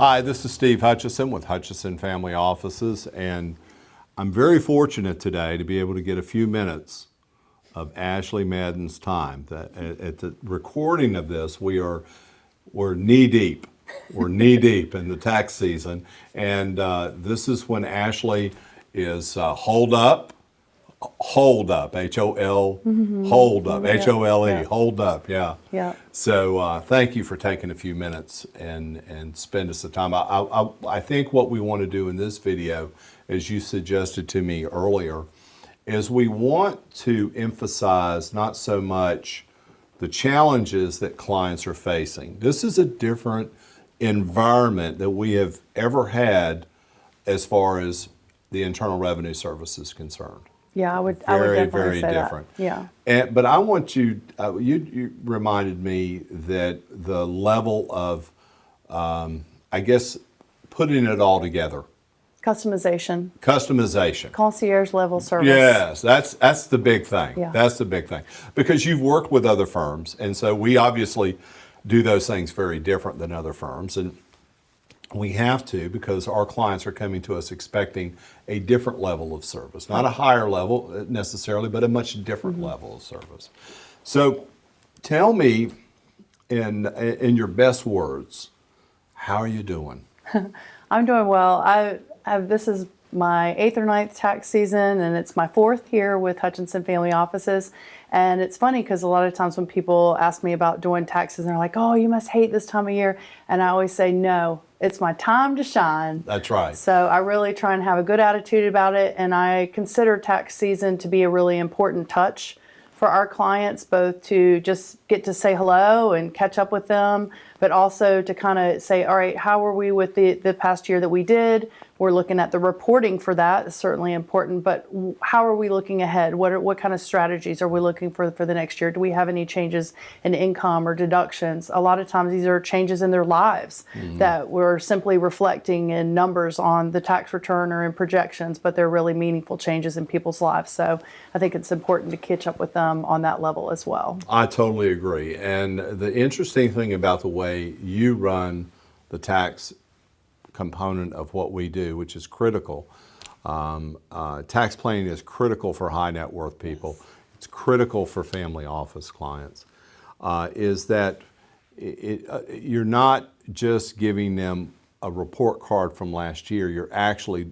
Hi, this is Steve Hutchinson with Hutchinson Family Offices, and I'm very fortunate today to be able to get a few minutes of Ashley Madden's time. At the recording of this, we're knee deep. We're knee deep in the tax season, and this is when Ashley is hold up, hold up, H-O-L, hold up, H-O-L-E, hold up, yeah. Yeah. So thank you for taking a few minutes and spend us the time. I think what we want to do in this video, as you suggested to me earlier, is we want to emphasize not so much the challenges that clients are facing. This is a different environment that we have ever had as far as the Internal Revenue Service is concerned. Yeah, I would Very, definitely very say different. that. Yeah. But I want you, you reminded me that the level of, I guess, putting it all together. Customization. Customization. Concierge level service. Yes, that's the big thing. Yeah. That's the big thing. Because you've worked with other firms, and so we obviously do those things very different than other firms. And we have to, because our clients are coming to us expecting a different level of service. Not a higher level necessarily, but a much different level of service. So tell me in your best words, how are you doing? I'm doing well. This is my 8th or 9th tax season, and it's my 4th here with Hutchinson Family Offices. And it's funny because a lot of times when people ask me about doing taxes, they're like, oh, you must hate this time of year. And I always say, no, it's my time to shine. That's right. So I really try and have a good attitude about it. And I consider tax season to be a really important touch for our clients, both to just get to say hello and catch up with them, but also to kind of say, all right, how were we with the past year that we did? We're looking at the reporting for that. It's certainly important, but how are we looking ahead? What kind of strategies are we looking for the next year? Do we have any changes in income or deductions? A lot of times these are changes in their lives that we're simply reflecting in numbers on the tax return or in projections, but they're really meaningful changes in people's lives. So I think it's important to catch up with them on that level as well. I totally agree. And the interesting thing about the way you run the tax component of what we do, which is critical. Tax planning is critical for high net worth people. It's critical for family office clients. Is that you're not just giving them a report card from last year. You're actually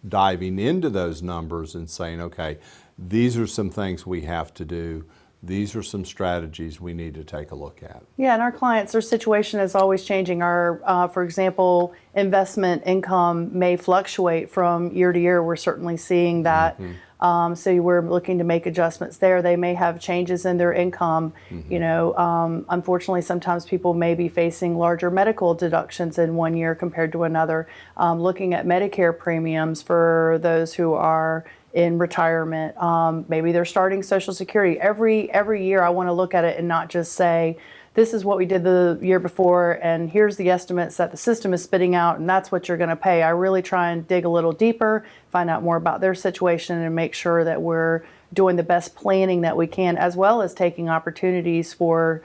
diving into those numbers and saying, okay, these are some things we have to do. These are some strategies we need to take a look at. Yeah, and our clients, their situation is always changing. Our, for example, investment income may fluctuate from year to year. We're certainly seeing that. So we're looking to make adjustments there. They may have changes in their income. You know, unfortunately, sometimes people may be facing larger medical deductions in one year compared to another. Looking at Medicare premiums for those who are in retirement, maybe they're starting Social Security. Every year I want to look at it and not just say, this is what we did the year before and here's the estimates that the system is spitting out and that's what you're going to pay. I really try and dig a little deeper, find out more about their situation and make sure that we're doing the best planning that we can, as well as taking opportunities for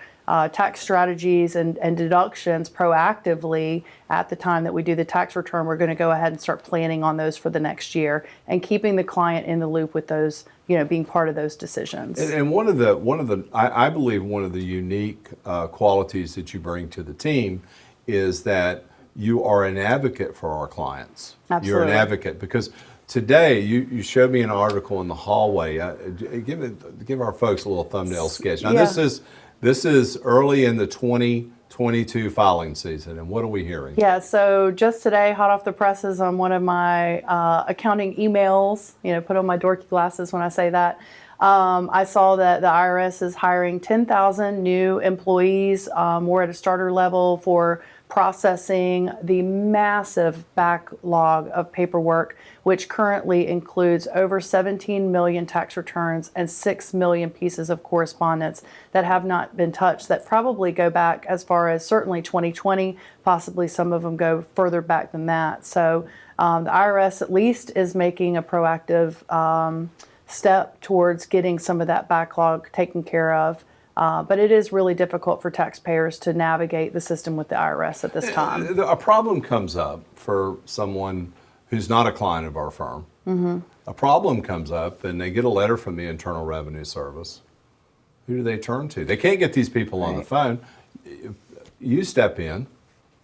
tax strategies and deductions proactively at the time that we do the tax return. We're going to go ahead and start planning on those for the next year and keeping the client in the loop with those, you know, being part of those decisions. And one of the I believe one of the unique qualities that you bring to the team is that you are an advocate for our clients. Absolutely. You're an advocate because today you showed me an article in the hallway. Give our folks a little thumbnail sketch. Now this is early in the 2022 filing season, and what are we hearing? Yeah, so just today, hot off the presses on one of my accounting emails, you know, put on my dorky glasses when I say that, I saw that the IRS is hiring 10,000 new employees. We're at a starter level for processing the massive backlog of paperwork, which currently includes over 17 million tax returns and 6 million pieces of correspondence that have not been touched, that probably go back as far as certainly 2020, possibly some of them go further back than that. So the IRS at least is making a proactive step towards getting some of that backlog taken care of. But it is really difficult for taxpayers to navigate the system with the IRS at this time. A problem comes up for someone who's not a client of our firm. A problem comes up and they get a letter from the Internal Revenue Service. Who do they turn to? They can't get these people on the phone. You step in.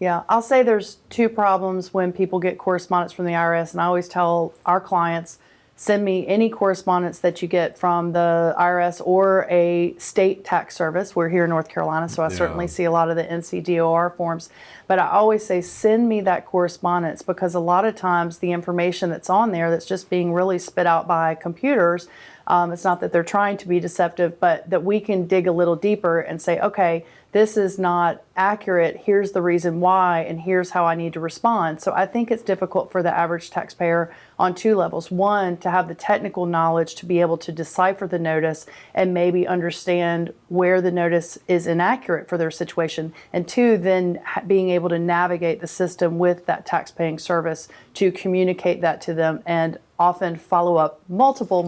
Yeah, I'll say there's two problems when people get correspondence from the IRS, and I always tell our clients, send me any correspondence that you get from the IRS or a state tax service. We're here in North Carolina, so I certainly see a lot of the NCDOR forms. But I always say, send me that correspondence, because a lot of times the information that's on there that's just being really spit out by computers, it's not that they're trying to be deceptive, but that we can dig a little deeper and say, okay, this is not accurate, here's the reason why, and here's how I need to respond. So I think it's difficult for the average taxpayer on two levels. One, to have the technical knowledge to be able to decipher the notice and maybe understand where the notice is inaccurate for their situation. And two, then being able to navigate the system with that tax-paying service to communicate that to them and often follow up multiple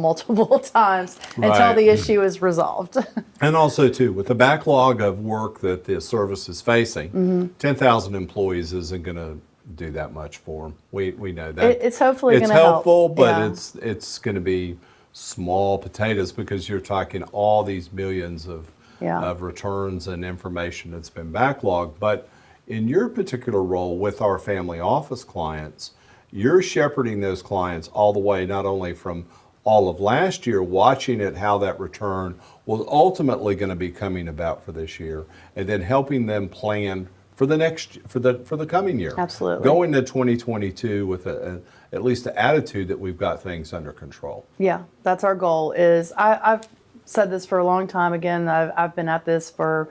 times until the issue is resolved. And also, too, with the backlog of work that the service is facing, 10,000 employees isn't going to do that much for them. We know that. It's hopefully going to help. It's helpful, but Yeah. it's going to be small potatoes, because you're talking all these millions of returns and information that's been backlogged. But in your particular role with our family office clients, you're shepherding those clients all the way, not only from all of last year, watching at how that return was ultimately going to be coming about for this year, and then helping them plan for the coming year. Absolutely. Go into 2022 with at least the attitude that we've got things under control. Yeah, that's our goal. I've said this for a long time. Again, I've been at this for,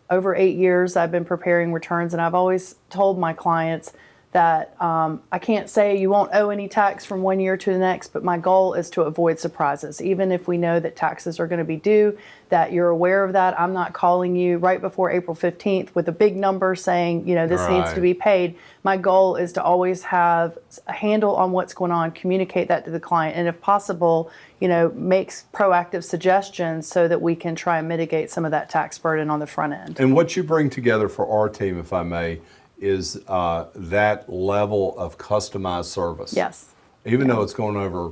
over 8 years. I've been preparing returns, and I've always told my clients that I can't say you won't owe any tax from one year to the next, but my goal is to avoid surprises. Even if we know that taxes are going to be due, that you're aware of that. I'm not calling you right before April 15th with a big number saying, this needs to be paid. My goal is to always have a handle on what's going on, communicate that to the client, and if possible, makes proactive suggestions so that we can try and mitigate some of that tax burden on the front end. And what you bring together for our team, if I may, is that level of customized service. Yes. Even though it's going over,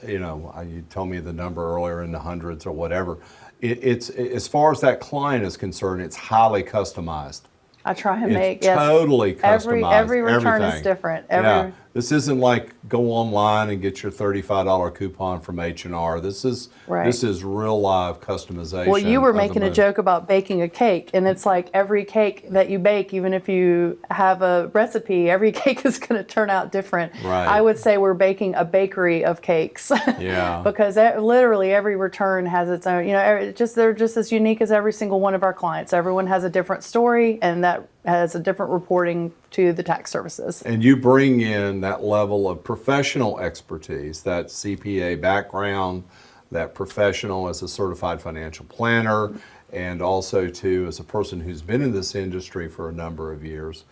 you told me the number earlier in the hundreds or whatever. It's as far as that client is concerned, it's highly customized. I try and It's totally customized. Every return everything. is different. Yeah. This isn't like go online and get your $35 coupon from H&R. This is real live customization. Well, you were making a joke about baking a cake, and it's like every cake that you bake, even if you have a recipe, every cake is going to turn out different. Right. I would say we're baking a bakery of cakes. Yeah. Because literally every return has its own, they're just as unique as every single one of our clients. Everyone has a different story, and that has a different reporting to the tax services. And you bring in that level of professional expertise, that CPA background, that professional as a certified financial planner, and also too as a person who's been in this industry for a number of years.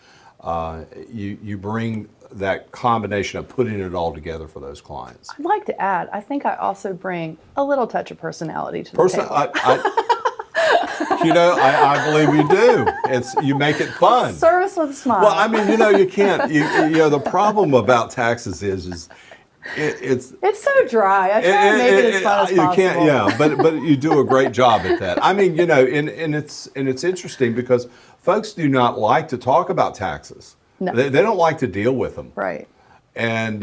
You bring that combination of putting it all together for those clients. I'd like to add, I think I also bring a little touch of personality to the table. I believe you do. You make it fun. Service with a smile. Well, I mean, you can't. The problem about taxes is it's so dry. I try to make it as fun as possible. You can't, but you do a great job at that. I mean, and it's interesting because folks do not like to talk about taxes. No. They don't like to deal with them. Right. And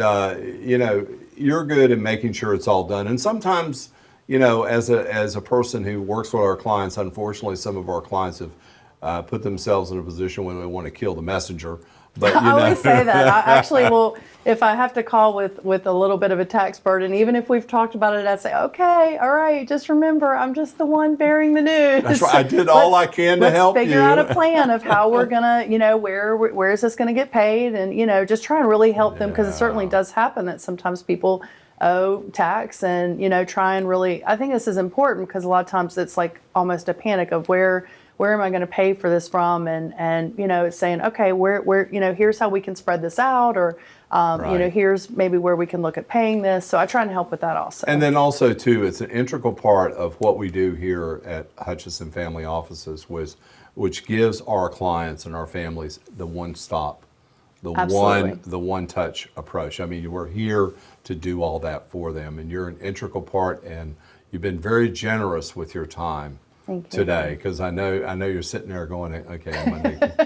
you're good at making sure it's all done. And sometimes, as a person who works with our clients, unfortunately, some of our clients have put themselves in a position where they want to kill the messenger. But I always say that. I actually will, if I have to call with a little bit of a tax burden, even if we've talked about it, I say, okay, all right, just remember, I'm just the one bearing the news. That's right. I did all I can to help you. Let's figure out a plan of how we're going to, where is this going to get paid? And, just try and really help them, because it certainly does happen that sometimes people owe tax and, try and really, I think this is important because a lot of times it's like almost a panic of where where am I going to pay for this from? And it's saying, okay, where here's how we can spread this out, or Right. here's maybe where we can look at paying this. So I try and help with that also. And then also too, it's an integral part of what we do here at Hutchinson Family Offices, which gives our clients and our families the one-stop, Absolutely. the one-touch approach. I mean, we're here to do all that for them, and you're an integral part, and you've been very generous with your time. Thank you. Today, because I know you're sitting there going, okay, I'm gonna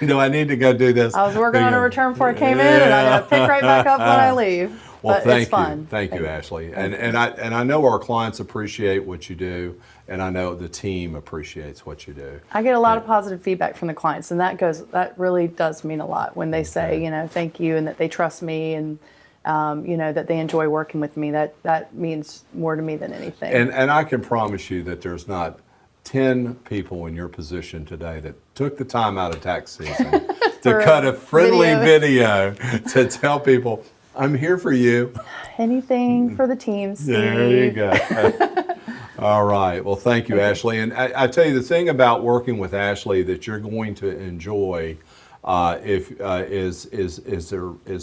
do I need to go do this? I was working on a return before I came in, and I got to pick right back up when I leave. Well, But thank it's fun. you, thank you, Ashley, and I know our clients appreciate what you do, and I know the team appreciates what you do. I get a lot of positive feedback from the clients, and that really does mean a lot when they say, thank you, and that they trust me, and that they enjoy working with me. That means more to me than anything. And I can promise you that there's not 10 people in your position today that took the time out of tax season to cut a friendly video to tell people, I'm here for you. Anything for the team, Steve. There you go. All right. Well, thank you, Ashley. And I tell you, the thing about working with Ashley that you're going to enjoy is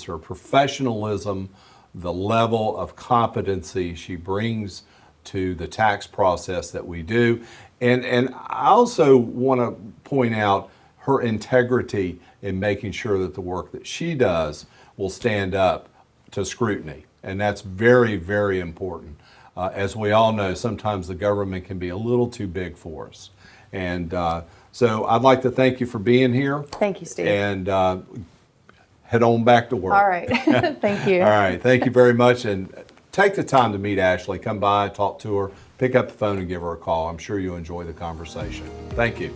her professionalism, the level of competency she brings to the tax process that we do. And I also want to point out her integrity in making sure that the work that she does will stand up to scrutiny. And that's very, very important. As we all know, sometimes the government can be a little too big for us. And so I'd like to thank you for being here. Thank you, Steve. And head on back to work. All right. Thank you. All right. Thank you very much. And take the time to meet Ashley. Come by, talk to her, pick up the phone and give her a call. I'm sure you'll enjoy the conversation. Thank you.